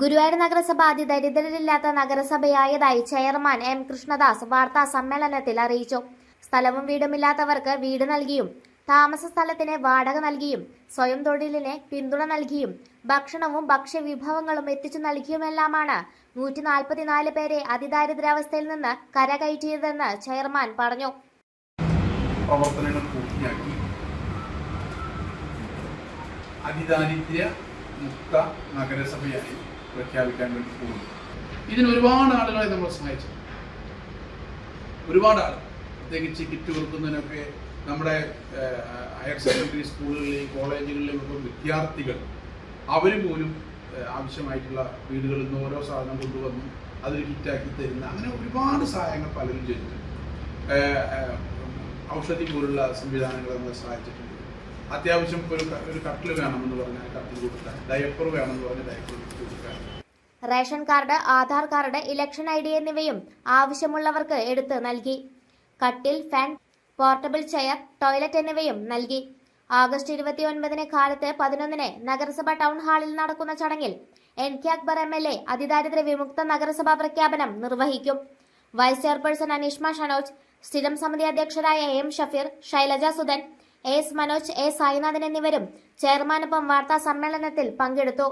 ഗുരുവായൂർ നഗരസഭ അതിദരിദ്രരില്ലാത്ത നഗരസഭയായതായി chairman M Krishnadas വാർത്താ സമ്മേളനത്തിൽ അറിയിച്ചു. സ്ഥലവും വീടുമില്ലാത്തവർക്ക് വീട് നൽകിയും താമസ സ്ഥലത്തിന് വാടക നൽകിയും സ്വയം തൊഴിലിന് പിന്തുണ നൽകിയും ഭക്ഷണവും ഭക്ഷ്യവിഭവങ്ങളും എത്തിച്ചു നൽകിയുമെല്ലാമാണ് 144 പേരെ അതിദാരിദ്ര്യാവസ്ഥയിൽ നിന്ന് കരകയറ്റിയതെന്ന് ചെയർമാൻ പറഞ്ഞു. പ്രവർത്തനങ്ങൾ പൂർത്തിയാക്കി അതിദാരിദ്ര്യ മുക്ത നഗരസഭയായി പ്രഖ്യാപിക്കാൻ വേണ്ടി പോകുന്നു. ഇതിന് ഒരുപാട് ആളുകളെ നമ്മൾ സഹായിച്ചു. ഒരുപാട് ആളുകൾ, പ്രത്യേകിച്ച് കിറ്റ് കൊടുക്കുന്നതിനൊക്കെ നമ്മുടെ ഹയർ സെക്കൻഡറി സ്കൂളുകളിലെയും കോളേജുകളിലെയും ഒക്കെ വിദ്യാർത്ഥികൾ അവർ പോലും ആവശ്യമായിട്ടുള്ള വീടുകളിൽ നിന്ന് ഓരോ സാധനം കൊണ്ടുവന്ന് അതൊരു കിറ്റാക്കി തരുന്ന അങ്ങനെ ഒരുപാട് സഹായങ്ങൾ പലരും ചെയ്തിട്ടുണ്ട്. ഔഷധി പോലുള്ള സംവിധാനങ്ങൾ നമ്മളെ സഹായിച്ചിട്ടുണ്ട്. അത്യാവശ്യം ഒരു കട്ടിൽ വേണമെന്ന് പറഞ്ഞാൽ കട്ടിൽ കൊടുക്കാൻ, ഡയപ്പർ വേണമെന്ന് പറഞ്ഞാൽ ഡയപ്പർ കൊടുക്കാൻ. Ration card, Aadhaar card, election ID എന്നിവയും ആവശ്യമുള്ളവർക്ക് എടുത്ത് നൽകി. കട്ടിൽ, ഫാൻ, പോർട്ടബിൾ ചെയർ, ടോയ്ലറ്റ് എന്നിവയും നൽകി. ആഗസ്റ്റ് 29 കാലത്ത് 11 നഗരസഭ ടൗൺ ഹാളിൽ നടക്കുന്ന ചടങ്ങിൽ NK അക്ബർ MLA അതിദാരിദ്ര്യ വിമുക്ത നഗരസഭാ പ്രഖ്യാപനം നിർവഹിക്കും. വൈസ് ചെയർപേഴ്സൺ അനീഷ്മ ഷനോജ്, സ്ഥിരം സമിതി അധ്യക്ഷരായ M Shafeer, Shailaja Sudan, AS Manoj, A Sainathan എന്നിവരും ചെയർമാനൊപ്പം വാർത്താ സമ്മേളനത്തിൽ പങ്കെടുത്തു.